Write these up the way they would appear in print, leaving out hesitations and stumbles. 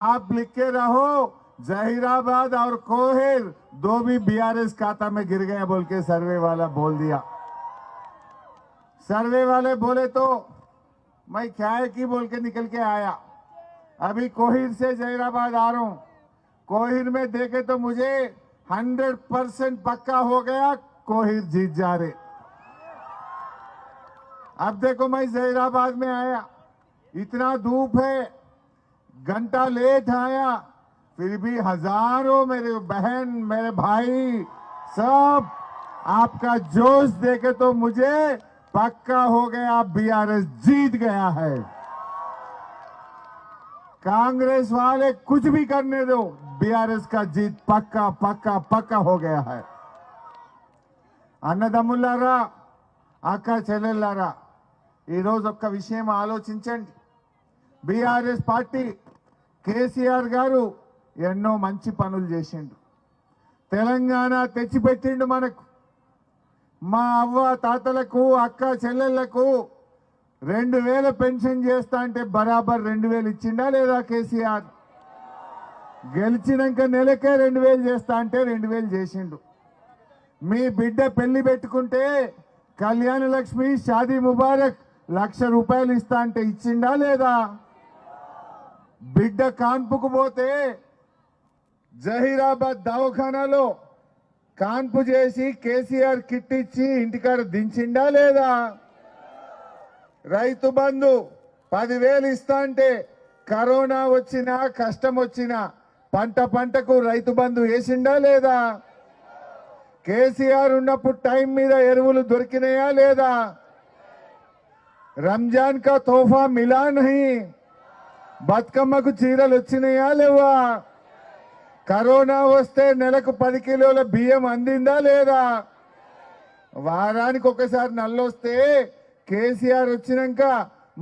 आप लिख के रहो जहीराबाद और कोहिर दो भी बीआरएस खाता में गिर गए बोल के सर्वे वाला बोल दिया। सर्वे वाले बोले तो मैं क्या है कि बोल के निकल के आया। अभी कोहिर से जहीराबाद आ रहा हूं। कोहिर में देखे तो मुझे 100% पक्का हो गया कोहिर जीत जा रहे। अब देखो मैं जहीराबाद में आया, इतना धूप है, घंटा लेट आया, फिर भी हजारों मेरे बहन मेरे भाई सब आपका जोश देखे तो मुझे पक्का हो गया बीआरएस जीत गया है। कांग्रेस वाले कुछ भी करने दो, बीआरएस का जीत पक्का पक्का पक्का हो गया है। అన్నదమ్ములారా అక్క చెల్లెళ్ళారా ఈరోజు ఒక్క విషయం ఆలోచించండి। బీఆర్ఎస్ పార్టీ కేసీఆర్ గారు ఎన్నో మంచి పనులు చేసిండు, తెలంగాణ తెచ్చిపెట్టిండు మనకు। మా అవ్వ తాతలకు అక్క చెల్లెళ్లకు 2000 పెన్షన్ చేస్తా అంటే బరాబర్ 2000 ఇచ్చిండా లేదా కేసీఆర్? గెలిచినాక నెలకే 2000 చేస్తా అంటే 2000 చేసిండు। మీ బిడ్డ పెళ్లి పెట్టుకుంటే కళ్యాణ లక్ష్మి షాదీ ముబారక్ 1,00,000 రూపాయలు ఇస్తా అంటే ఇచ్చిండా లేదా? బిడ్డ కాన్పుకు పోతే జహీరాబాద్ దవాఖానాలో కాన్పు చేసి కేసీఆర్ కిట్ ఇచ్చి ఇంటికాడ దించిండా లేదా? రైతు బంధు 10,000 ఇస్తా అంటే కరోనా వచ్చినా కష్టం వచ్చినా పంటకు రైతు బంధు వేసిండా లేదా? కేసీఆర్ ఉన్నప్పుడు టైం మీద ఎరువులు దొరికినాయా లేదా? రంజాన్ కా తోఫా మిలా నహీ, బతుకమ్మకు చీరలు వచ్చినాయా లేవా? కరోనా వస్తే నెలకు 10 కిలోల బియ్యం అందిందా లేదా? వారానికి ఒకసారి నల్లొస్తే కేసీఆర్ వచ్చినాక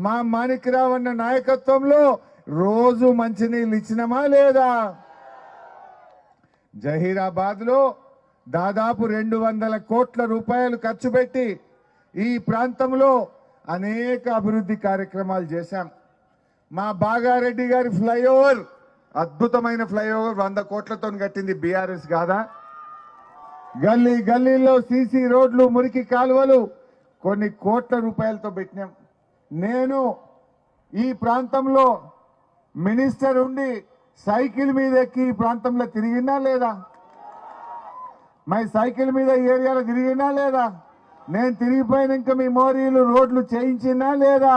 మా మాణిక్రావు అన్న నాయకత్వంలో రోజు మంచినీళ్ళు ఇచ్చినామా లేదా? జహీరాబాద్ లో దాదాపు 200 కోట్ల రూపాయలు ఖర్చు పెట్టి ఈ ప్రాంతంలో అనేక అభివృద్ధి కార్యక్రమాలు చేశాం। మా బాగారెడ్డి గారి ఫ్లైఓవర్, అద్భుతమైన ఫ్లైఓవర్ 100 కోట్లతో కట్టింది బీఆర్ఎస్ కాదా? గల్లీ గల్లీలో సీసీ రోడ్లు, మురికి కాలువలు కొన్ని కోట్ల రూపాయలతో పెట్టినాం। నేను ఈ ప్రాంతంలో మినిస్టర్ ఉండి సైకిల్ మీద ఎక్కి ఈ ప్రాంతంలో తిరిగినా లేదా? మై సైకిల్ మీద ఏరియాలో తిరిగినా లేదా? నేను తిరిగిపోయినాక మీ మోరీలు రోడ్లు చేయించినా లేదా?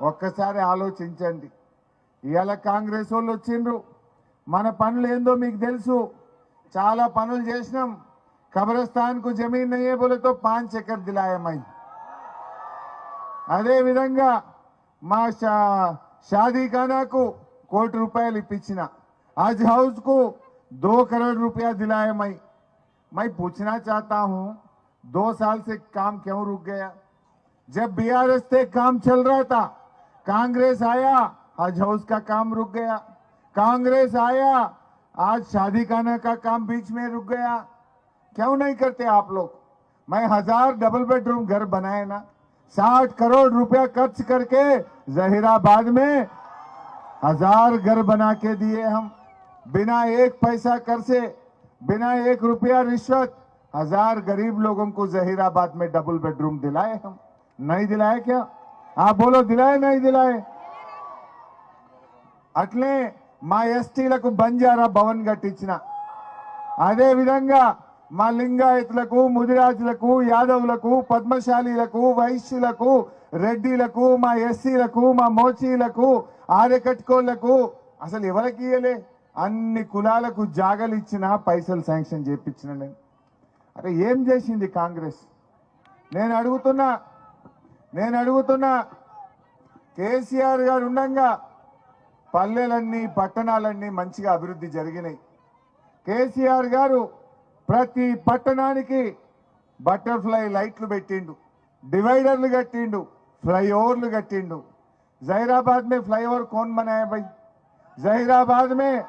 ఒక్కసారి ఆలోచించండి। ఇవాళ కాంగ్రెస్ వాళ్ళు వచ్చిండ్రు, మన పనులు ఏందో మీకు తెలుసు, చాలా పనులు చేసినాం। కబ్రస్థాన్ కు జమీన్ నయ్యే బోలేతో 5 ఎకర్ దిలాయమై, అదే విధంగా మా షాదీఖానాకు 1 కోటి రూపాయలు ఇప్పించిన, हज हाउस को 2 करोड़ रुपया दिलाए। मैं पूछना चाहता हूं 2 साल से काम क्यों रुक गया? जब बीआरएस से काम चल रहा था, कांग्रेस आया, हज हाउस का काम रुक गया। कांग्रेस आया, आज शादी खाना का काम बीच में रुक गया। क्यों नहीं करते आप लोग? मैं 1000 डबल बेडरूम घर बनाए ना, 60 करोड़ रुपया खर्च करके जहीराबाद में 1000 घर बना के दिए हम, बिना 1 पैसा कर से, बिना 1 रुपया रिश्वत। 1000 गरीब लोगों को जहीराबाद में डबल बेडरूम दिलाए हम। नहीं दिलाए क्या? आप बोलो, दिलाए नहीं दिलाए? అట్లే మా ఎస్టీలకు బంజారా భవన్ కట్టించిన, అదే విధంగా మా లింగాయతులకు, ముదిరాజులకు, యాదవులకు, పద్మశాలీలకు, వైశ్యులకు, రెడ్డిలకు, మా ఎస్సీలకు, మా మోచీలకు, ఆర్యకట్కోళ్లకు అసలు ఎవరికి ఇయ్యలే, అన్ని కులాలకు జాగలు ఇచ్చిన, పైసలు శాంక్షన్ చేయించిన నేను। అరే ఏం చేసింది కాంగ్రెస్? నేను అడుగుతున్నా కేసీఆర్ గారు ఉండగా పల్లెలన్నీ పట్టణాలన్నీ మంచిగా అభివృద్ధి జరిగినాయి। కేసీఆర్ గారు ప్రతి పట్టణానికి బటర్ఫ్లై లైట్లు పెట్టిండు, డివైడర్లు కట్టిండు, ఫ్లైఓవర్లు కట్టిండు। जहीराबाद में फ्लाईओवर कौन बनाया भाई? जहीराबाद में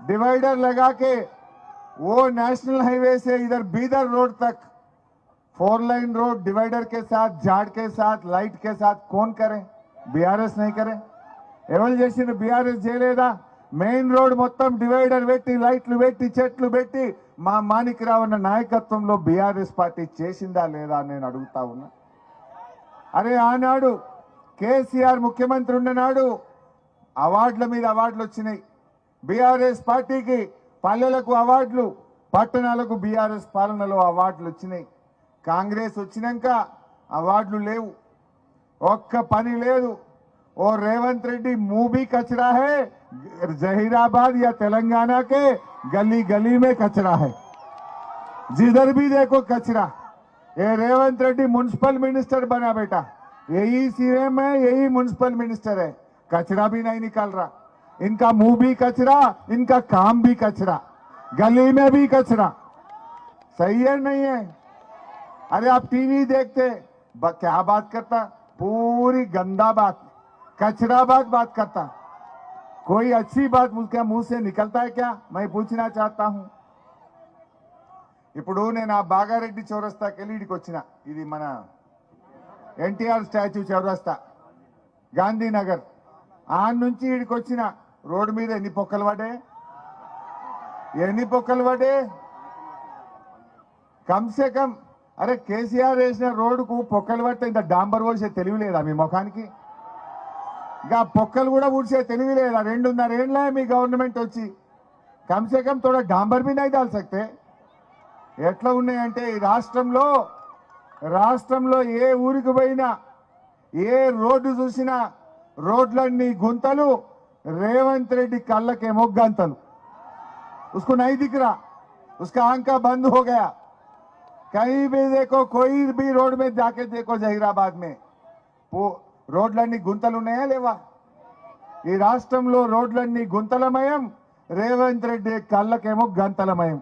डिवाइडर लगा के वो नेशनल हाईवे से इधर बीदर रोड तक 4 लाइन रोड डिवाइडर के साथ, झाड़ के साथ, लाइट के साथ कौन करे? बीआरएस नहीं करे। ఎవరు చేసిన? బీఆర్ఎస్ చేయలేదా? మెయిన్ రోడ్ మొత్తం డివైడర్ పెట్టి లైట్లు పెట్టి చెట్లు పెట్టి మా మాణిక్రావు అన్న నాయకత్వంలో బీఆర్ఎస్ పార్టీ చేసిందా లేదా అని నేను అడుగుతా ఉన్నా. అరే ఆనాడు కేసీఆర్ ముఖ్యమంత్రి ఉన్ననాడు అవార్డుల మీద అవార్డులు వచ్చినాయి. బీఆర్ఎస్ పార్టీకి పల్లెలకు అవార్డులు, పట్టణాలకు బీఆర్ఎస్ పాలనలో అవార్డులు వచ్చినాయి. కాంగ్రెస్ వచ్చినాక అవార్డులు లేవు, ఒక్క పని లేదు. ఓ రేవంత్ రెడ్డి मुंह भी कचरा है, जहीराबाद या तेलंगाना के गली गली में कचरा है, जिधर भी देखो कचरा। ये रेवंत रेड्डी म्युनिसिपल मिनिस्टर बना बेटा, यही सीएम है, यही म्युनिसिपल मिनिस्टर है, कचरा भी नहीं निकाल रहा। इनका मुंह भी कचरा, इनका काम भी कचरा, गली में भी कचरा। सही है नहीं है? अरे आप टीवी देखते क्या बात करता, पूरी गंदा बात, कचरा बात करता। कोई अच्छी बात उसके मुंह से निकलता है क्या? मैं पूछना चाहता हूं। ఇప్పుడు నేను ఆ బాగారెడ్డి చౌరస్తాకి వెళ్ళి ఇడికి వచ్చిన, ఇది మన ఎన్టీఆర్ స్టాచ్యూ చౌరస్తా గాంధీనగర్. ఆ నుంచి ఇడికి వచ్చిన రోడ్డు మీద ఎన్ని పొక్కలు పడే కమ్సే కమ్. అరే కేసీఆర్ వేసిన రోడ్డుకు పొక్కలు పడితే ఇంత డాంబర్ పోసే తెలివి లేదా మీ ముఖానికి? ఇంకా పొక్కలు కూడా ఊడ్చే తెలివి లేదా? 2.5 ఏళ్ళ మీ గవర్నమెంట్ వచ్చి కమ్సే కమ్ తోడ డాంబర్ भी नहीं डाल सकते। ఎట్లా ఉన్నాయంటే ఈ రాష్ట్రంలో ఏ ఊరికి పోయినా ఏ రోడ్డు చూసినా రోడ్లన్నీ గుంతలు, రేవంత్ రెడ్డి కళ్ళకేమో గంతలు। उसको नहीं दिख रहा, उसका आंखा बंद हो गया। कहीं भी देखो, कोई भी रोड में जाके देखो जहीराबाद में రోడ్లన్నీ గుంతలు ఉన్నాయా లేవా? ఈ రాష్ట్రంలో రోడ్లన్నీ గుంతలమయం, రేవంత్ రెడ్డి కళ్ళకేమో గంతలమయం।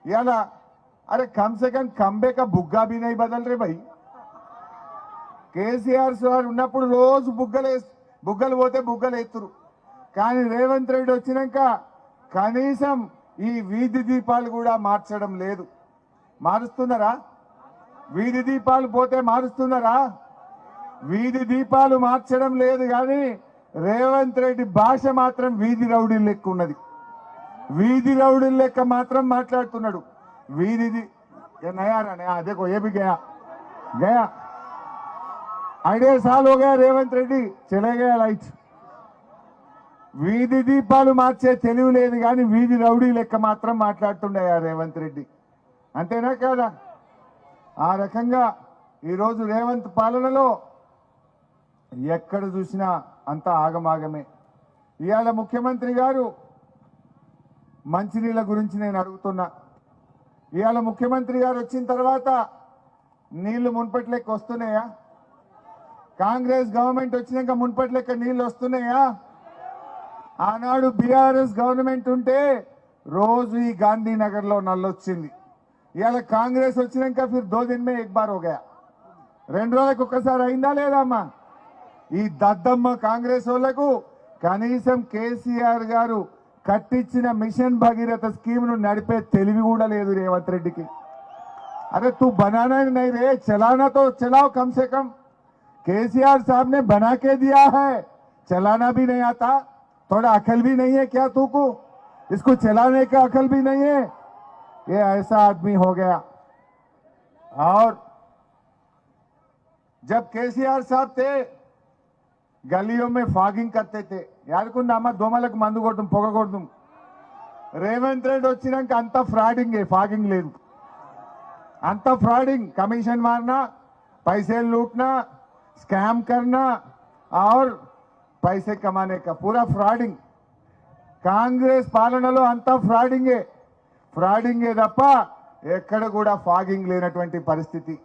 ఇలా अरे कम से कम खंबे का बुग्गा भी नहीं बदल रहे भाई। కేసీఆర్ సార్ ఉన్నప్పుడు రోజు బుగ్గలు పోతే బుగ్గలు ఎత్తురు, కానీ రేవంత్ రెడ్డి వచ్చినాక కనీసం ఈ వీధి దీపాలు కూడా మార్చడం లేదు। మారుస్తున్నారా? వీధి దీపాలు పోతే మారుస్తున్నారా? వీధి దీపాలు మార్చడం లేదు, కానీ రేవంత్ రెడ్డి భాష మాత్రం వీధి రౌడీ లెక్క ఉన్నది। వీధి రౌడీ లెక్క మాత్రం మాట్లాడుతున్నాడు। వీధి नया रहा देखो, ये भी गया 1.5 साल हो गया रेवंत रेड्डी चले गया लाइट। వీధి దీపాలు మార్చే తెలివి లేదు, కానీ వీధి రౌడీ లెక్క మాత్రం మాట్లాడుతుండే రేవంత్ రెడ్డి, అంతేనా కాదా? ఆ రకంగా ఈరోజు రేవంత్ పాలనలో ఎక్కడ చూసినా అంతా ఆగమాగమే। ఇవాళ ముఖ్యమంత్రి గారు మంచినీళ్ళ గురించి నేను అడుగుతున్నా। ఇవాళ ముఖ్యమంత్రి గారు వచ్చిన తర్వాత నీళ్లు మున్పటి లెక్క వస్తున్నాయా? కాంగ్రెస్ గవర్నమెంట్ వచ్చినాక మున్పటి లెక్క నీళ్లు వస్తున్నాయా? ఆనాడు బీఆర్ఎస్ గవర్నమెంట్ ఉంటే రోజు ఈ గాంధీనగర్ లో నల్లొచ్చింది। ఇవాళ కాంగ్రెస్ వచ్చినాక ఫిర్ 2 दिन में एक बार हो गया। 2 రోజులకు ఒక్కసారి అయిందా లేదా అమ్మా? ఈ దద్దమ్మ కాంగ్రెస్ వాళ్ళకు కనీసం కేసీఆర్ గారు కట్టించిన మిషన్ భగీరథ స్కీమ్ ను నడిపే తెలివి కూడా లేదు రేవంత్ రెడ్డికి। अरे तू बनाना नहीं रे, चलाना तो चलाओ कम से कम। केसीआर साहब ने बना के दिया है, चलाना भी नहीं आता। थोड़ा अकल भी नहीं है क्या तुमको? इसको चलाने का अकल भी नहीं है। ये ऐसा आदमी हो गया। और जब केसीआर साहब थे गलियों में फॉगिंग करते थे, यादकुंदा దోమలకు మందు కొడతాం, పొగ కొడతాం। రేవంత్ రెడ్డి వచ్చినాక అంత ఫ్రాడింగ్, ఫాగింగ్ లేదు, अंत फ्रॉडिंग, कमीशन मारना, पैसे लूटना, स्कैम करना और पैसे कमाने का पूरा फ्रॉडिंग। कांग्रेस పాలనలో అంత ఫ్రాడింగే తప్ప ఎక్కడ కూడా ఫాగింగ్ లేనటువంటి పరిస్థితి।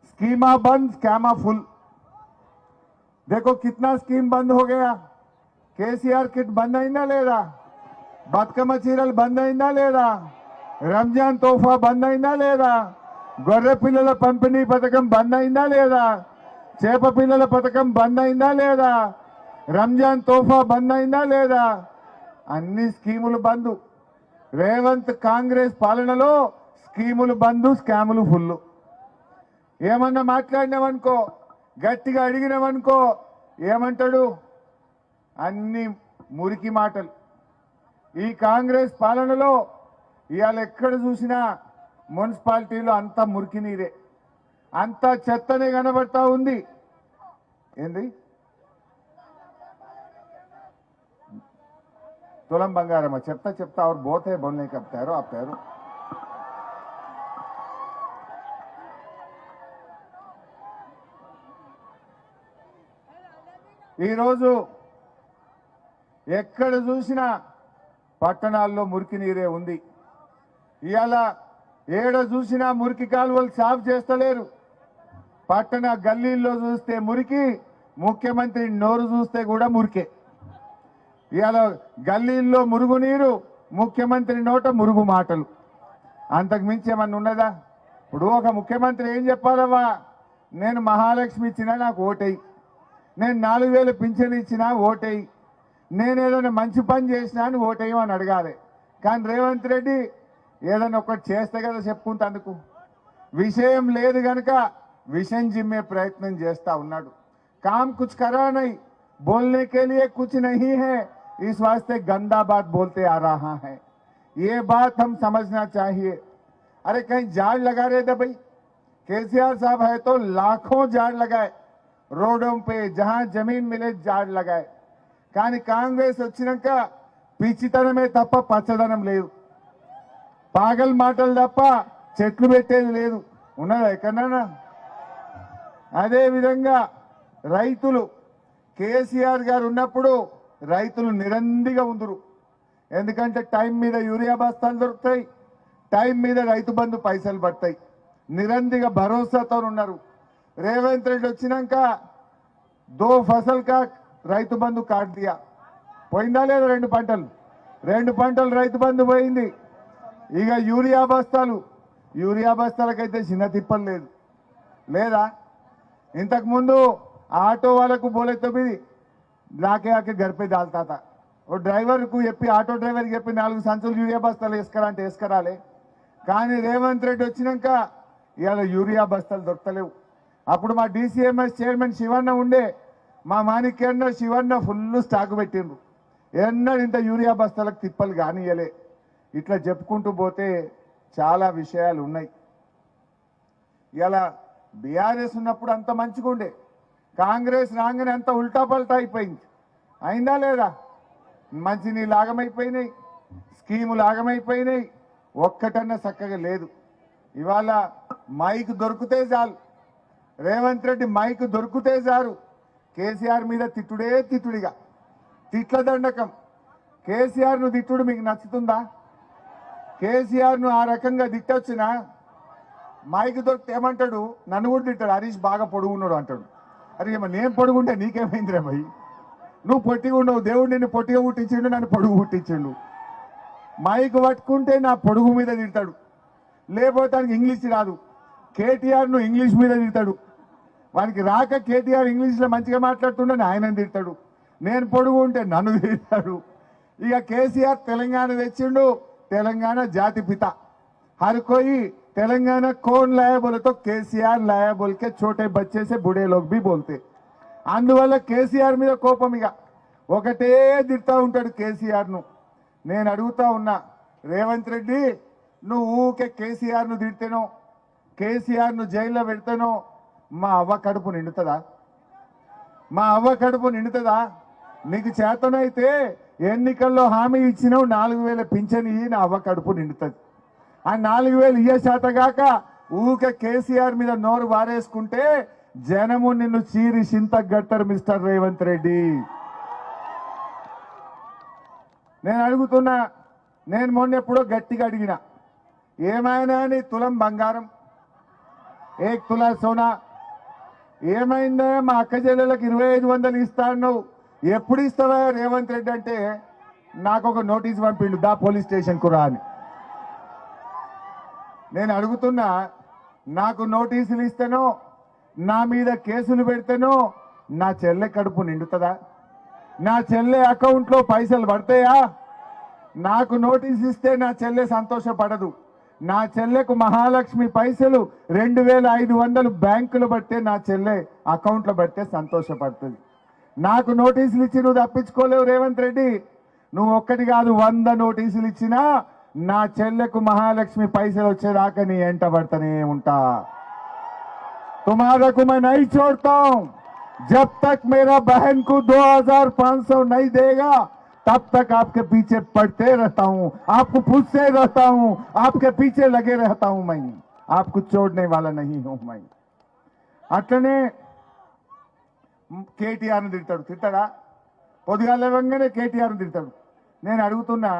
స్కీమా బంద్, స్కామా फुल। देखो कितना स्कीम बंद हो गया। केसीआर किट बंद अయిందా లేదా? బతుకమ్మ చీరలు బంద్ అయిందా లేదా? రంజాన్ తోఫా బంద్ అయిందా లేదా? గొర్రె పిల్లల పంపిణీ పథకం బంద్ అయిందా లేదా? చేప పిల్లల పథకం బంద్ అయిందా లేదా? రంజాన్ తోఫా బంద్ అయిందా లేదా? అన్ని స్కీములు బంద్। రేవంత్ కాంగ్రెస్ పాలనలో స్కీములు బంద్, స్కాములు ఫుల్। ఏమన్నా మాట్లాడినావనుకో, గట్టిగా అడిగినావనుకో ఏమంటాడు? అన్ని మురికి మాటలు. ఈ కాంగ్రెస్ పాలనలో ఇవాళ ఎక్కడ చూసినా మున్సిపాలిటీలో అంతా మురికి నీరే, అంతా చెత్తనే కనబడతా ఉంది. ఏంది తులం బంగారమ్మా, చెప్తా और बहुत है बोलने का पैरो आप पैरो. ఈరోజు ఎక్కడ చూసినా పట్టణాల్లో మురికి నీరే ఉంది. ఇవాళ ఏడ చూసినా మురికి కాలువలు సాఫ్ చేస్తలేరు. పట్టణ గల్లీల్లో చూస్తే మురికి, ముఖ్యమంత్రి నోరు చూస్తే కూడా మురికే. ఇవాళ గల్లీల్లో మురుగునీరు, ముఖ్యమంత్రి నోట మురుగు మాటలు. అంతకు మించి ఏమన్నా ఉన్నదా? ఇప్పుడు ఒక ముఖ్యమంత్రి ఏం చెప్పాలవ్వా, నేను మహాలక్ష్మి ఇచ్చినా నాకు ఓటేయి, నేను 4000 పింఛన్ ఇచ్చినా ఓటేయి, నేను ఏదైనా మంచి పని చేసినా అని ఓటేయమని అడగాలి. కానీ రేవంత్ రెడ్డి ఏదైనా ఒకటి చేస్తే కదా చెప్పుకుంటందుకు. విషయం లేదు గనక విషయం జిమ్మే ప్రయత్నం చేస్తా ఉన్నాడు. काम कुछ करा नहीं, बोलने के लिए कुछ नहीं है, इस वास्ते गंदा बात बोलते आ रहा है. ये बात हम समझना चाहिए. अरे कहीं झाड़ लगा रहे थे भाई, केसीआर साहब है तो लाखों झाड़ लगाए रोडों पे, जहां जमीन मिले झाड़ लगाए. కానీ కాంగ్రెస్ వచ్చినాక పిచ్చితనమే తప్ప పచ్చదనం లేదు, పాగల్ మాటలు తప్ప చెట్లు పెట్టేది లేదు. ఉన్నదా ఎక్కడన్నా? అదే విధంగా రైతులు కేసీఆర్ గారు ఉన్నప్పుడు రైతులు నిరందిగా ఉందరు. ఎందుకంటే టైం మీద యూరియా బస్తాలు దొరుకుతాయి, టైం మీద రైతు బంధు పైసలు పడతాయి, నిరందిగా భరోసాతో ఉన్నారు. రేవంత్ రెడ్డి వచ్చినాక 2 फसल का రైతు బంధు కాట్ దియా. పోయిందా లేదా? 2 పంటలు రైతు బంధు పోయింది. ఇక యూరియా బస్తాలకైతే చిన్న తిప్పలు లేదు లేదా? ఇంతకుముందు ఆటో వాళ్ళకు బోలే తొమ్మిది లాకే ఆకే గర్పే దాల్తాత. ఓ డ్రైవర్కు చెప్పి, ఆటో డ్రైవర్కి చెప్పి 4 సంచులు యూరియా బస్తాలు వేసుకురా అంటే వేసుకురాలే. కానీ రేవంత్ రెడ్డి వచ్చినాక ఇవాళ యూరియా బస్తాలు దొరకలేవు. అప్పుడు మా డీసీఎంఎస్ చైర్మన్ శివన్న ఉండే, మా మాణిక్యన్న శివన్న ఫుల్ స్టాక్ పెట్టిండ్రు. ఎన్నడూ ఇంత యూరియా బస్తాలకు తిప్పలు కానియలే. ఇట్లా చెప్పుకుంటూ పోతే చాలా విషయాలు ఉన్నాయి. ఇలా బీఆర్ఎస్ ఉన్నప్పుడు అంత మంచిగా ఉండే, కాంగ్రెస్ రాగానే అంత ఉల్టా పల్టా అయిపోయింది. అయిందా లేదా? మంచినీళ్ళు ఆగమైపోయినాయి, స్కీములు ఆగమైపోయినాయి, ఒక్కటన్నా చక్కగా లేదు. ఇవాళ మైక్ దొరికితే చాలు, రేవంత్ రెడ్డి మైక్ దొరికితే చాలు కేసీఆర్ మీద తిట్టుడే తిట్టుడిగా, తిట్ల దండకం. కేసీఆర్ను తిట్టుడు మీకు నచ్చుతుందా? కేసీఆర్ను ఆ రకంగా తిట్టొచ్చినా మైక్ దొరికితే ఏమంటాడు? నన్ను కూడా తిట్టాడు, హరీష్ బాగా పొడుగున్నాడు అంటాడు. అరే ఏమో నేను పొడుగుంటే నీకేమైందిరా భయ్? నువ్వు పొట్టిగా ఉండవు, దేవుడు నిన్ను పొట్టిగా పుట్టించిండు, నన్ను పొడుగు పుట్టించిండు. మైక్ పట్టుకుంటే నా పొడుగు మీద తిడతాడు, లేకపోతే ఆయనకి ఇంగ్లీష్ రాదు, కేటీఆర్ను ఇంగ్లీష్ మీద తిడతాడు. వానికి రాక కేటీఆర్ ఇంగ్లీష్లో మంచిగా మాట్లాడుతుండని ఆయన తిడతాడు. నేను పొడుగు ఉంటే నన్ను తిడతాడు. ఇక కేసీఆర్ తెలంగాణ తెచ్చిండు, తెలంగాణ జాతి పిత. हर कोई तेलंगाना कौन लाया बोले तो केसीआर लाया बोल के छोटे बच्चे से बूढ़े लोग भी बोलते. అందువల్ల కేసీఆర్ మీద కోపం ఇక ఒకటే తిడతా ఉంటాడు కేసీఆర్ను. నేను అడుగుతా ఉన్నా, రేవంత్ రెడ్డి నువ్వు ఊకే కేసీఆర్ను తిడితేనో, కేసీఆర్ను జైల్లో పెడితేనో మా అవ్వ కడుపు నిండుతుందా? మా అవ్వ కడుపు నిండుతుందా? నీకు చేతనైతే ఎన్నికల్లో హామీ ఇచ్చినావు 4000 పింఛన్ ఇయ్యి, నా అవ్వ కడుపు నిండుతుంది. ఆ 4000 ఇయ్య శాతగాక ఊకే కేసీఆర్ మీద నోరు వారేసుకుంటే జనము నిన్ను చీరి చింతగట్టరు మిస్టర్ రేవంత్ రెడ్డి. నేను అడుగుతున్నా, నేను మొన్న ఎప్పుడో గట్టిగా అడిగిన, ఏమైనా నీ తులం బంగారం, 1 తులా సోనా ఏమైందా? మా అక్క చెల్లెలకు 2500 ఇస్తా అన్నావు, ఎప్పుడు ఇస్తావా రేవంత్ రెడ్డి అంటే నాకు ఒక నోటీస్ పంపిండు, దా పోలీస్ స్టేషన్కు రా అని. నేను అడుగుతున్నా, నాకు నోటీసులు ఇస్తేనో, నా మీద కేసులు పెడితేనో నా చెల్లె కడుపు నిండుతుందా? నా చెల్లె అకౌంట్లో పైసలు పడతాయా? నాకు నోటీస్ ఇస్తే నా చెల్లె సంతోషపడదు. నా చెల్లెకు మహాలక్ష్మి పైసలు 2500 బ్యాంకులు పడితే నా చెల్లె అకౌంట్లో పడితే సంతోషపడుతుంది. నాకు నోటీసులు ఇచ్చి నువ్వు తప్పించుకోలేవు రేవంత్ రెడ్డి. నువ్వు ఒక్కటి కాదు 100 నోటీసులు ఇచ్చినా నా చెల్లెకు మహాలక్ష్మి పైసలు వచ్చేదాకా నీ ఎంట పడతానే ఉంటా. तुम्हारे को मैं नहीं छोड़ता हूं. जब तक मेरा बहन को 2500 नहीं देगा तब तक आपके पीछे पड़ते रहता हूं, आपको पूछते रहता हूं, आपके पीछे लगे रहता हूं. मैं आपको छोड़ने वाला नहीं हूं. मैं అట్లనే కేటీఆర్ని తిడతాడా? పొద్దుగాల లేవగానే కేటీఆర్ని తిడతాడు. నేను అడుగుతున్నా,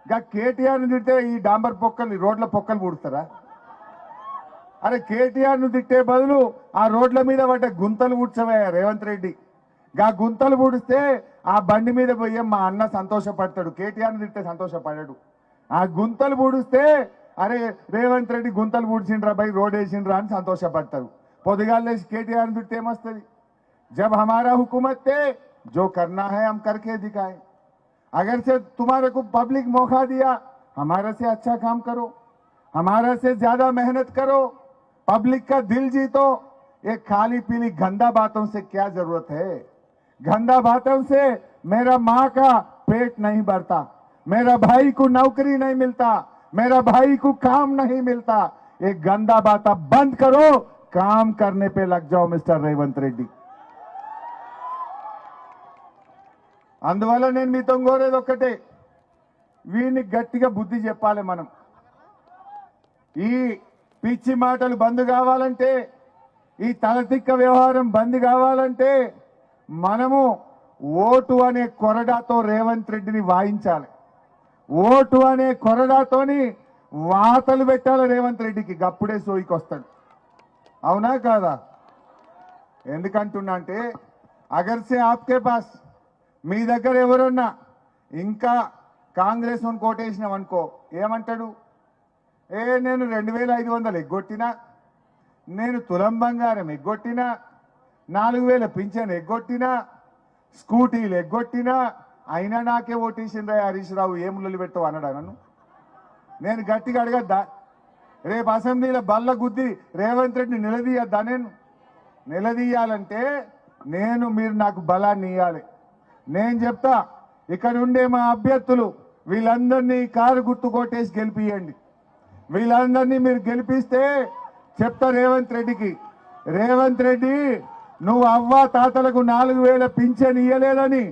గా కేటీఆర్ని తిడితే ఈ డాంబర్ పొక్కలు, ఈ రోడ్ల పొక్కలు పూడుతారా? అరే కేటీఆర్ను తిట్టే బదులు ఆ రోడ్ల మీద పడ్డ గుంతలు పూడ్చవే రేవంత్ రెడ్డి. గా గుంతలు పూడిస్తే ఆ బండి మీద పోయే మా అన్న సంతోషపడతాడు, కేటీఆర్ని తిట్టే సంతోషపడాడు. ఆ గుంతలు పూడిస్తే అరే రేవంత్ రెడ్డి గుంతలు పూడ్చిండ్రా బై, రోడ్ వేసిండ్రా అని సంతోషపడతారు. పొద్దుగాల లేచి కేటీఆర్ని తిట్టే ఏమొస్తుంది? जब हमारा हुकूमत थे जो करना है हम करके दिखाए. अगर से तुम्हारे को पब्लिक मौका दिया, हमारे से अच्छा काम करो, हमारे से ज्यादा मेहनत करो, पब्लिक का दिल जीतो. ये खाली पीली गंदा बातों से क्या जरूरत है? गंदा बातों से मेरा माँ का पेट नहीं भरता, मेरा भाई को नौकरी नहीं मिलता, मेरा भाई को काम नहीं मिलता. ये गंदा बात बंद करो, काम करने पे लग जाओ मिस्टर रेवंत रेड्डी. అందువల్ల నేను మీతో కోరేది ఒక్కటే, వీడిని గట్టిగా బుద్ధి చెప్పాలి మనం. ఈ పిచ్చి మాటలు బంద్ కావాలంటే, ఈ తలతిక్క వ్యవహారం బంద్ కావాలంటే మనము ఓటు అనే కొరడాతో రేవంత్ రెడ్డిని వాయించాలి. ఓటు అనే కొరడాతోని వాతలు పెట్టాలి రేవంత్ రెడ్డికి, గప్పుడే సోయికి వస్తాడు. అవునా కాదా? ఎందుకంటున్నా అంటే అగర్సే ఆప్కే పాస్ మీ దగ్గర ఎవరన్నా ఇంకా కాంగ్రెస్ అని కోటేసినామనుకో ఏమంటాడు? నేను 2500 ఎగ్గొట్టినా, నేను తులం బంగారం ఎగ్గొట్టినా, 4000 పింఛన్ ఎగ్గొట్టినా, స్కూటీలు ఎగ్గొట్టినా, అయినా నాకే ఓటేసిండ్రా హరీష్ రావు, ఏం లొల్లి పెట్టావు అన్నాడా నన్ను? నేను గట్టిగా అడగద్దా? రేపు అసెంబ్లీలో బల్ల గుద్ది రేవంత్ రెడ్డిని నిలదీయద్దా? నేను నిలదీయాలంటే మీరు నాకు బలాన్ని ఇవ్వాలి. నేను చెప్తా, ఇక్కడ ఉండే మా అభ్యర్థులు వీళ్ళందరినీ కారు గుర్తు కొట్టేసి గెలిపియండి. వీళ్ళందరినీ మీరు గెలిపిస్తే చెప్తా రేవంత్ రెడ్డికి, రేవంత్ రెడ్డి నువ్వు అవ్వ తాతలకు 4000 పింఛన్ ఇయ్యలేదని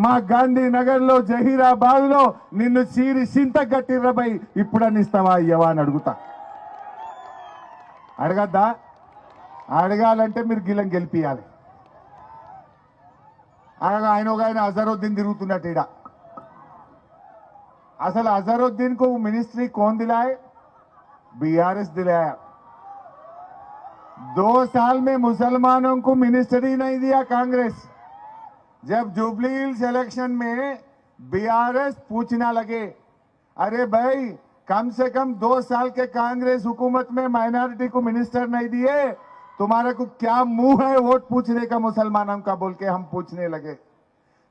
మా గాంధీనగర్ లో జహీరాబాద్ లో నిన్ను చీరి సింత గట్టిర్రబై ఇప్పుడని ఇస్తావా ఇయ్యవా అని అడుగుతా. అడగద్దా? అడగాలంటే మీరు గిల్లం గెలిపియాలి. ఆయన ఒక ఆయన అజరుద్దీన్ తిరుగుతున్నట్టు ఈడ. అసలు అజరుద్దీన్ को मिनिस्ट्री कौन दिलाए? बीआरएस दिलाया. 2 साल में मुसलमानों को मिनिस्ट्री नहीं दिया कांग्रेस. जब जुबली हिल्स इलेक्शन में बीआरएस पूछना लगे, अरे भाई कम से कम 2 साल के कांग्रेस हुकूमत में माइनॉरिटी को मिनिस्टर नहीं दिए, तुम्हारे को क्या मुंह है वोट पूछने का मुसलमानों का, बोल के हम पूछने लगे.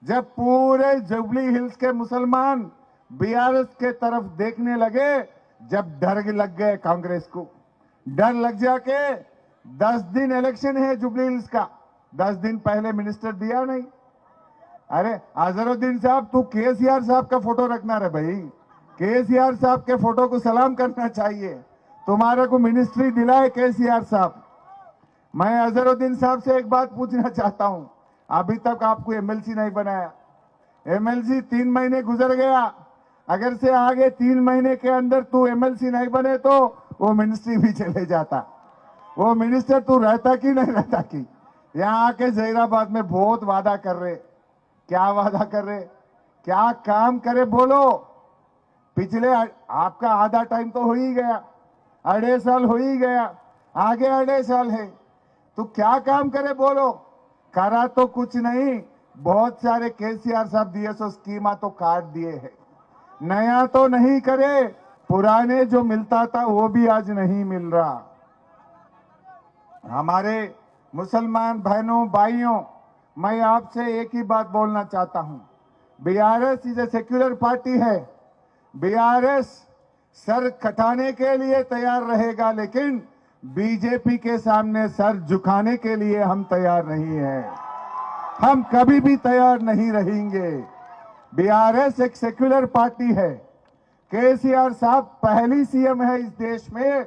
जब पूरे जुबली हिल्स के मुसलमान बीआरएस के तरफ देखने लगे, जब डर लग गए कांग्रेस को, डर लग जाके 10 दिन इलेक्शन है जुबली हिल्स का, 10 दिन पहले मिनिस्टर दिया नहीं. अरे अजहरुद्दीन साहब तू केसीआर साहब का फोटो रखना रे भाई, केसीआर साहब के फोटो को सलाम करना चाहिए. तुम्हारे को मिनिस्ट्री दिलाए केसीआर साहब. मैं अजहरुद्दीन साहब से एक बात पूछना चाहता हूं, अभी तक आपको एमएलसी नहीं बनाया. एमएलसी 3 महीने गुजर गया, अगर से आगे 3 महीने के अंदर तू एमएलसी नहीं बने तो वो मिनिस्ट्री भी चले जाता. वो मिनिस्टर तू रहता कि नहीं रहता कि? यहाँ आके जहीराबाद में बहुत वादा कर रहे. क्या वादा कर रहे? क्या काम करे बोलो? पिछले आपका आधा टाइम तो हो ही गया, 2.5 साल हो ही गया, आगे 2.5 साल है, तो क्या काम करे बोलो? करा तो कुछ नहीं, बहुत सारे केसीआर साहब डीएसओ स्कीमा तो काट दिए हैं. नया तो नहीं करे, पुराने जो मिलता था वो भी आज नहीं मिल रहा. हमारे मुसलमान बहनों भाइयों, मैं आपसे एक ही बात बोलना चाहता हूं, BRS is a secular party है. बीआरएस सर कटाने के लिए तैयार रहेगा, लेकिन बीजेपी के सामने सर झुकाने के लिए हम तैयार नहीं है. हम कभी भी तैयार नहीं रहेंगे। बीआरएस एक सेक्युलर पार्टी है। केसीआर साहब पहली सीएम है इस देश में।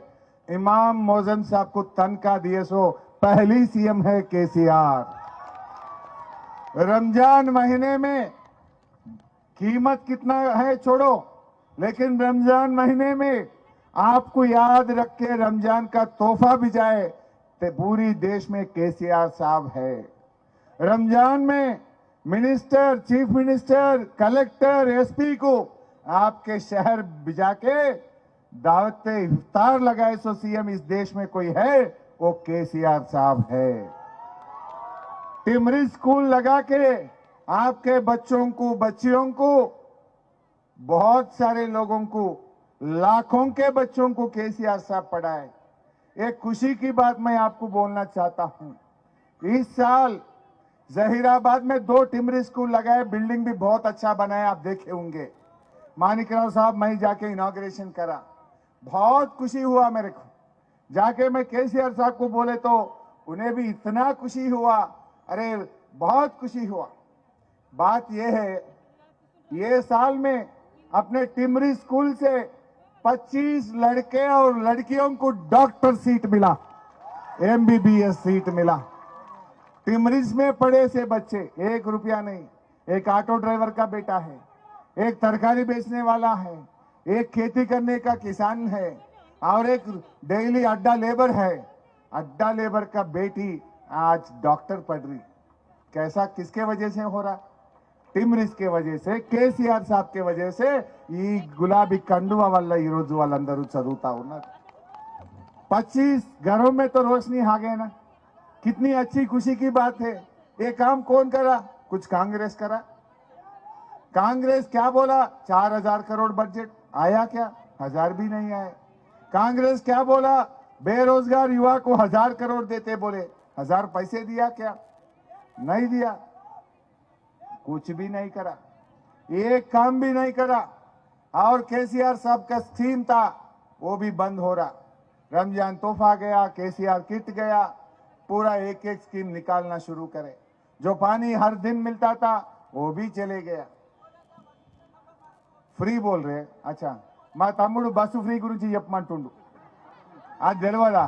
इमाम मोजन साहब को तनख्वाह दिए सो पहली सीएम है केसीआर। रमजान महीने में कीमत कितना है छोड़ो, लेकिन रमजान महीने में आपको याद रख के रमजान का तोहफा भी जाए तो पूरी देश में केसीआर साहब है। रमजान में minister, chief minister, collector, SP को आपके शहर भिजा के दावत इफ्तार लगाए सो सीएम इस देश में कोई है वो केसीआर साहब है। टिमरी स्कूल लगा के आपके बच्चों को, बच्चियों को, बहुत सारे लोगों को, लाखों के बच्चों को केसीआर साहब पढ़ाए। एक खुशी की बात मैं आपको बोलना चाहता हूं, इस साल जहीराबाद में 2 टिमरी स्कूल लगाए, बिल्डिंग भी बहुत अच्छा बनाया, आप देखे होंगे। मानिकराव साहब मैं जाके इनॉग्रेशन करा, बहुत खुशी हुआ मेरे को जाके। मैं केसीआर साहब को बोले तो उन्हें भी इतना खुशी हुआ, अरे बहुत खुशी हुआ। बात यह है, ये साल में अपने टिमरी स्कूल से 25 लड़के और लड़कियों को डॉक्टर सीट मिला, एमबीबीएस सीट मिला। टिमरीज में पढ़े से बच्चे, 1 रुपया नहीं। एक ऑटो ड्राइवर का बेटा है, एक तरकारी बेचने वाला है, एक खेती करने का किसान है और एक डेली अड्डा लेबर है। अड्डा लेबर का बेटी आज डॉक्टर पढ़ रही। कैसा, किसके वजह से हो रहा? टिमरीज के वजह से, केसीआर साहब के वजह से। ఈ గులాబీ కండువా వల్ల ఈ రోజు వాళ్ళందరూ చదువుతా ఉన్నారు। 25 घरों में तो रोशनी आ गए ना, कितनी अच्छी खुशी की बात है। ये काम कौन करा? कुछ कांग्रेस करा। कांग्रेस क्या बोला? 4000 करोड़ बजट आया क्या? 1000 भी नहीं आए। कांग्रेस क्या बोला? बेरोजगार युवा को 1000 करोड़ देते बोले, 1000 पैसे दिया क्या? नहीं दिया। कुछ भी नहीं करा, एक काम भी नहीं करा। और केसीआर साहब का स्कीम था वो भी बंद हो रहा। रमजान तोहफा गया, केसीआर किट गया, पूरा एक एक स्कीम निकालना शुरू करे। जो पानी हर दिन मिलता था वो भी चले गया। फ्री बोल रहे, अच्छा మా తమ్ముడు బస్సు ఫ్రీ గురించి చెప్పమంటుండు, అది తెలియదా?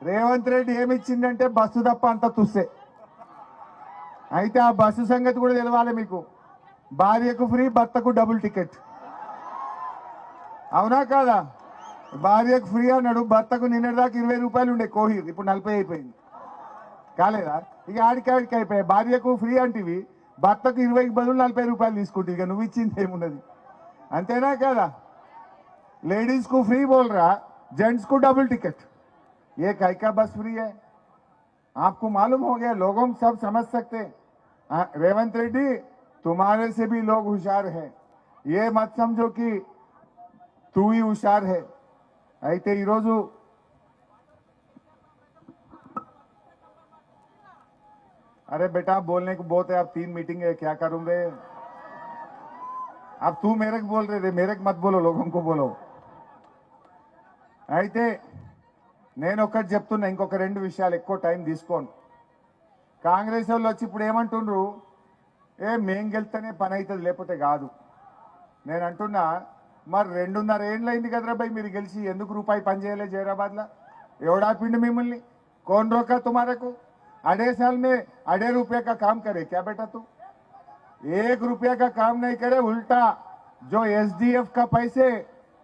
రేవంత్ రెడ్డి ఏమి ఇచ్చిందంటే బస్సు తప్ప అంత తుస్సే। అయితే ఆ బస్సు సంగతి కూడా తెలవాలి మీకు। భార్యకు ఫ్రీ, భర్తకు డబుల్ టికెట్, అవునా కాదా? భార్యకు ఫ్రీ అన్నాడు, భర్తకు నిన్నటిదాకా 20 రూపాయలు ఉండే కోహిర్, ఇప్పుడు 40 అయిపోయింది, కాలేదా? ఇక ఆడికాడికి అయిపోయాయి। భార్యకు ఫ్రీ అంటివి, భర్తకు 20కి బదులు 40 రూపాయలు తీసుకుంటే ఇక నువ్వు ఇచ్చింది ఏమున్నది? అంతేనా కదా? लेडीज को फ्री बोल रहा, जेंट्स को डबल टिकट। ये काय का बस फ्री है? आपको मालूम हो गया, लोगों सब समझ सकते। रेवंत रेड्डी तुम्हारे से भी लोग होशियार हैं, ये मत समझो कि तू ही होशियार है। అయితే ఈరోజు अरे बेटा बोलने को बहुत है, अब 3 मीटिंग है, क्या करूं रे? अब तू मेरे को बोल रहे थे, मेरे को मत बोलो, लोगों को बोलो। అయితే నేను ఒకటి చెప్తున్నా, ఇంకొక 2 విషయాలు, ఎక్కువ టైం తీసుకోను। కాంగ్రెస్ వాళ్ళు వచ్చి ఇప్పుడు ఏమంటుండ్రు, మేం గెలిస్తేనే పని అవుతుంది లేకపోతే కాదు। నేను అంటున్నా, మరి 2.5 ఏళ్ళు అయింది కదరా భయ్ మీరు గెలిచి, ఎందుకు రూపాయి పని చేయలే జైరాబాద్లో? ఎవడా పిండి మిమ్మల్ని? कौन रोका तुम्हारे को? 2.5 साल में 2.5 रुपये का काम करे क्या बेटा? तू 1 रुपया का काम नहीं करे, उल्टा जो एसडीएफ का पैसे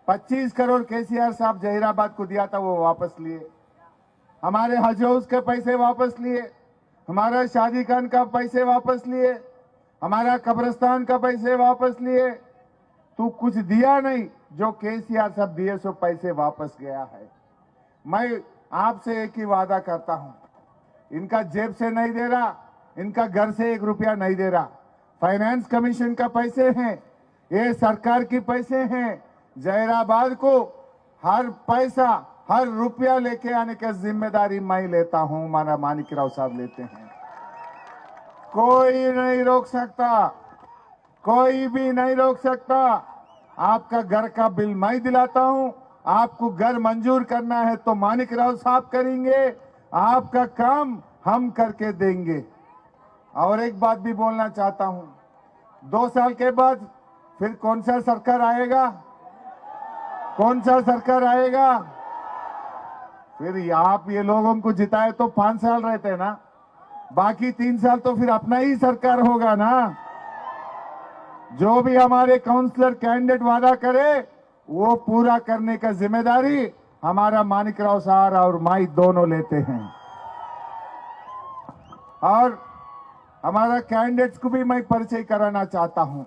25 करोड़ केसीआर साहब जहीराबाद को दिया था वो वापस लिए, हमारे हज हाउस के पैसे वापस लिए, हमारा शादी खान का पैसे वापस लिए, हमारा कब्रिस्तान का पैसे वापस लिए। तू कुछ दिया नहीं, जो केसीआर साहब दिए सो पैसे वापस गया है। मैं आपसे एक ही वादा करता हूं, इनका जेब से नहीं दे रहा, इनका घर से 1 रुपया नहीं दे रहा। फाइनेंस कमीशन का पैसे हैं, ये सरकार की पैसे हैं। जहीराबाद को हर पैसा, हर रुपया लेके आने की जिम्मेदारी मैं लेता हूं, माना मानिकराव साहब लेते हैं। कोई नहीं रोक सकता, कोई भी नहीं रोक सकता। आपका घर का बिल मैं दिलाता हूं, आपको घर मंजूर करना है तो मानिकराव साहब करेंगे, आपका काम हम करके देंगे। और एक बात भी बोलना चाहता हूं, 2 साल के बाद फिर कौन सा सरकार आएगा? कौन सा सरकार आएगा? फिर आप ये लोगों को जिताए तो 5 साल रहते ना, बाकी 3 साल तो फिर अपना ही सरकार होगा ना। जो भी हमारे काउंसलर कैंडिडेट वादा करे वो पूरा करने का जिम्मेदारी हमारा मानिकराव साहब और माई दोनों लेते हैं। और हमारा कैंडिडेट्स को भी मैं परिचय कराना चाहता हूं।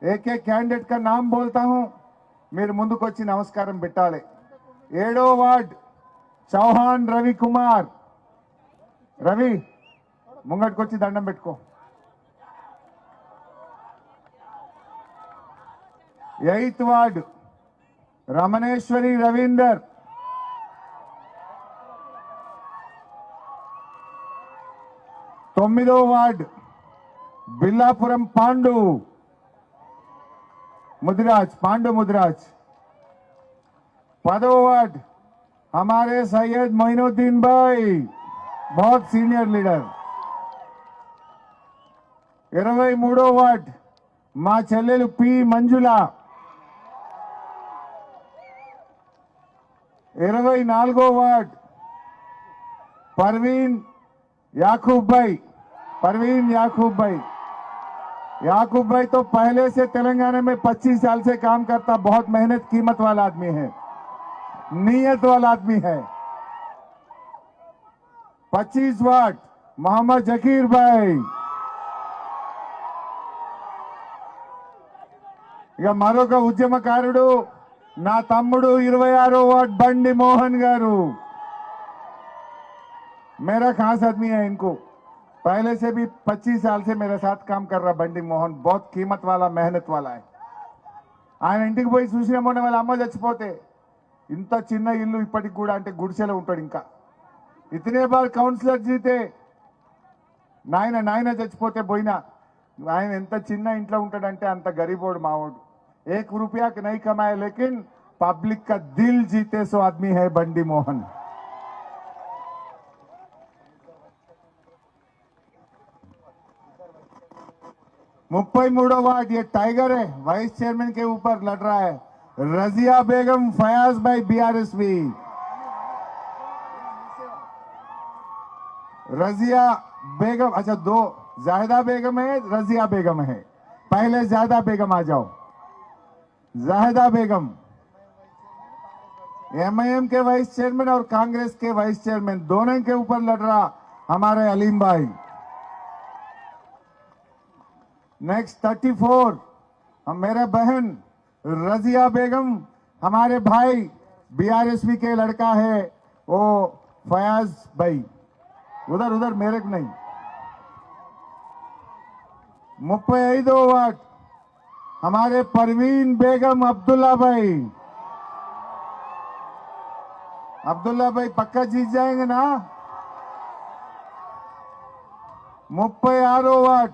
एक एक कैंडिडेट का नाम बोलता हूं, మీరు ముందుకు వచ్చి నమస్కారం పెట్టాలి। 7వ వార్డ్ చౌహాన్ రవి కుమార్, రవి ముంగటికి వచ్చి దండం పెట్టుకో। 8th వార్డ్ రమణేశ్వరి రవీందర్, 9వ వార్డ్ బిల్లాపురం పాండు मुदिराज, पांडु मुदिराज, 10వ वार्ड हमारे सैयद मोइनुद्दीन भाई, बहुत सीनियर लीडर। 23వ वार्ड మా చెల్లెలు పి మంజుల, 24వ वार्ड परवीन याकूब भाई, याकूब भाई तो पहले से तेलंगाना में 25 साल से काम करता, बहुत मेहनत कीमत वाला आदमी है, नीयत वाला आदमी है। 25 वार्ड मोहम्मद जकीर भाई, ఇక మరొక ఉద్యమకారుడు నా తమ్ముడు 26వ వార్డ్ బండి మోహన్ గారు, मेरा खास आदमी है, इनको पहले से भी 25 साल से मेरे साथ काम कर रहा बंडी मोहन, बहुत कीमत वाला मेहनत वाला है। ఆయన ఇంటికి పోయి చూసిన మొన్న వాళ్ళ అమ్మ చచ్చిపోతే ఇంత చిన్న ఇల్లు ఇప్పటికి కూడా అంటే గుడిసెలో ఉంటాడు ఇంకా। ఇతనే బార్ కౌన్సిలర్ జీతే నాయన చచ్చిపోతే పోయినా ఆయన ఎంత చిన్న ఇంట్లో ఉంటాడంటే అంత గరీబోడు మావోడు। 1 रुपया नहीं कमाए लेकिन पब्लिक का दिल जीते सो आदमी है बंडी मोहन। मुंबई मूडो वार्ड ये टाइगर है, वाइस चेयरमैन के ऊपर लड़ रहा है, रजिया बेगम फयाज भाई बीआरएसवी। रजिया बेगम, अच्छा 2 जाहिदा बेगम है, रजिया बेगम है, पहले जाहिदा बेगम आ जाओ। जाहिदा बेगम एमआईएम के वाइस चेयरमैन और कांग्रेस के वाइस चेयरमैन दोनों के ऊपर लड़ रहा हमारे अलीम भाई। नेक्स्ट 34 हम मेरे बहन रजिया बेगम, हमारे भाई बीआरएसपी के लड़का है वो फयाज भाई, उधर मेरे को नहीं। 35వ वार्ड हमारे परवीन बेगम अब्दुल्ला भाई पक्का जीत जाएंगे ना। 36వ वार्ड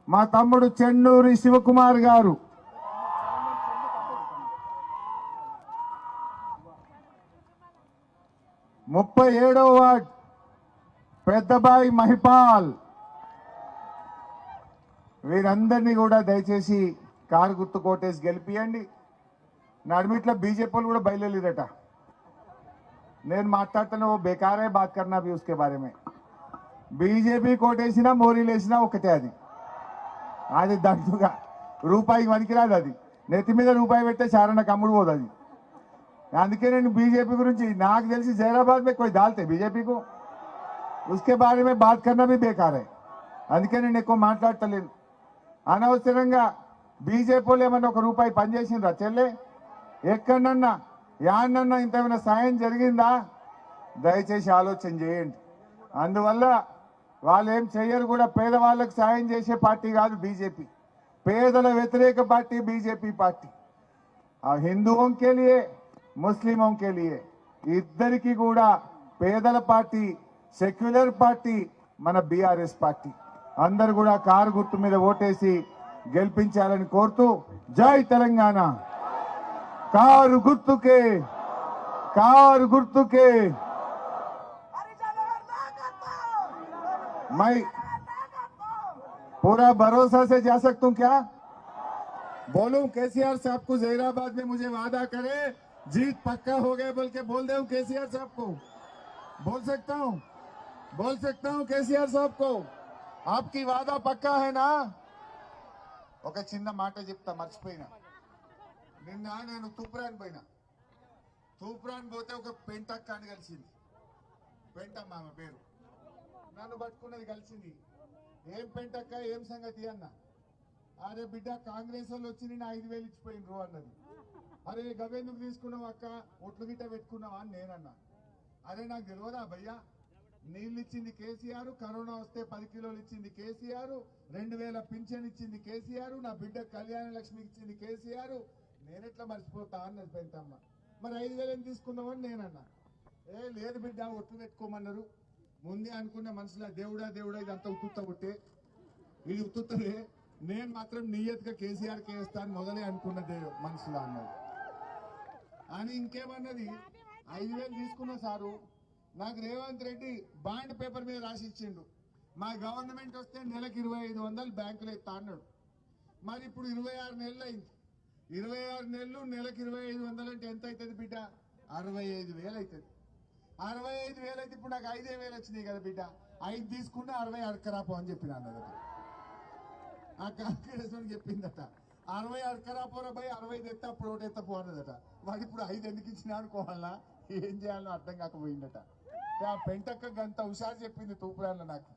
మా తమ్ముడు చెన్నూరి శివకుమార్ గారు, 37వ వార్డ్ పెద్దబాయి మహిపాల్। వీరందరినీ కూడా దయచేసి కారు గుర్తు కోటేసి గెలిపియండి। నడిమిట్ల బీజేపీ వాళ్ళు కూడా బయలుదేరట, నేను మాట్లాడుతున్నా वो बेकार है बात करना भी उसके बारे में। బీజేపీ కోటేసినా మోరీలేసినా ఒకటే, అది దండుగా రూపాయికి పనికిరాదు, అది నెత్తి మీద రూపాయి పెట్టే చారణ కమ్ముడు పోదు అది। అందుకే నేను బీजेपी గురించి నాకు తెలిసి जैराबाद में कोई डालते बीजेपी को, उसके बारे में बात करना भी बेकार है, అందుకే నేను ఎక్కువ మాట్లాడతలేను। అనవసరంగా బీజేపీ వాళ్ళు ఏమన్నా 1 రూపాయి పనిచేసిండ్రా చెల్లె? ఎక్కడన్నా యాన్నన్నా ఇంతేమైనా సాయం జరిగిందా? దయచేసి ఆలోచన చేయండి। అందువల్ల వాళ్ళు ఏం చెయ్యరు కూడా, పేదవాళ్ళకు సాయం చేసే పార్టీ కాదు బీजेपी, పేదల వ్యతిరేక పార్టీ బీजेपी పార్టీ। हिंदुओं के लिए मुस्लिमों के लिए ఇద్దరికి కూడా పేదల పార్టీ, సెక్యులర్ పార్టీ మన బీఆర్ఎస్ పార్టీ। అందరూ కూడా కారు గుర్తు మీద ఓటేసి గెలిపించాలని కోరుతూ జై తెలంగాణ। కారు గుర్తుకే, కారు గుర్తుకే। पूरा भरोसा से जा सकता हूं क्या? बोलूं केसीआर साहब को जहीराबाद में मुझे वादा करे जीत पक्का हो गए बोल के बोल दे केसीआर साहब को? बोल सकता हूं केसीआर साहब को आपकी वादा पक्का है ना? ఒక చిన్న మాట చెప్తా మర్చిపోయినా. నిన్న నేను తూప్రాన్ పోయినా. తూప్రాన్ పోతే ఒక పెంటక్క అని కలిసింది. పెంటమ్మ ఆమె పేరు. నన్ను పట్టుకున్నది కలిసింది. ఏం పెంటక్క ఏం సంగతి అన్న. అరే బిడ్డ కాంగ్రెస్ వాళ్ళు వచ్చి నేను 5,000 ఇచ్చిపోయినరు అన్నది. అరే గవేందుకు తీసుకున్నావు అక్క, ఒట్లు గిట్ట పెట్టుకున్నావా అని నేనన్నా. అరే నాకు తెలియదా భయ్యా, నీళ్ళు ఇచ్చింది కేసీఆర్, కరోనా వస్తే 10 కిలోలు ఇచ్చింది కేసీఆర్, 2,000 పింఛన్ ఇచ్చింది కేసీఆర్, నా బిడ్డ కళ్యాణ లక్ష్మి ఇచ్చింది కేసీఆర్, నేనెట్లా మర్చిపోతా అన్నది పెంటమ్మ. మరి 5,000 తీసుకున్నావని నేనన్నా. లేదు బిడ్డ ఒట్లు పెట్టుకోమన్నారు. ముందే అనుకున్న మనసులో దేవుడా దేవుడా ఇది అంత ఉత్తుత్త పుట్టే, ఇది ఉత్తుత్తదే, నేను మాత్రం నియత్గా కేసీఆర్కి వేస్తాను మొదలే అనుకున్న మనసులో అన్నది. అని ఇంకేమన్నది 5,000 తీసుకున్నా సారు, నాకు రేవంత్ రెడ్డి బాండ్ పేపర్ మీద రాసి ఇచ్చిండు, మా గవర్నమెంట్ వస్తే నెలకు 2,500 బ్యాంకులో ఇస్తా అన్నాడు. మరి ఇప్పుడు 26 నెలలు అయింది. 26 నెలలు నెలకు 2,500 అంటే ఎంత అవుతుంది బిడ్డ? 65,000 అవుతుంది. 65,000 అయితే ఇప్పుడు నాకు 5,000 వచ్చినాయి కదా బిడ్డ, 5 తీసుకున్నా 60 అడకరాపో అని చెప్పిన అన్నదట. ఆ కాంగ్రెస్ అని చెప్పిందట, 60 అడకరాపోరా భయ్, 60 తెస్తా అప్పుడు ఒకటి ఎత్తపో అన్నదట. వాడు ఇప్పుడు 5 ఎందుకు ఇచ్చినా అనుకోవాలా, ఏం చేయాలో అర్థం కాకపోయిందట. ఆ పెంటక్క గంత హుషారు చెప్పింది తూపురాన్లో నాకు.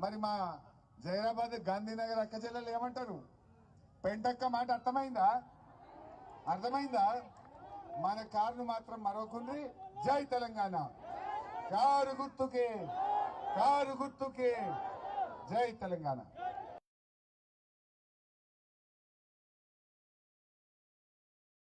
మరి మా జైరాబాద్ గాంధీనగర్ అక్క చెల్లెలు ఏమంటారు? పెంటక్క మాట అర్థమైందా? మన కారును మాత్రం మరొకుంది. జై తెలంగాణ, కారు గుర్తుకే, జై తెలంగాణ.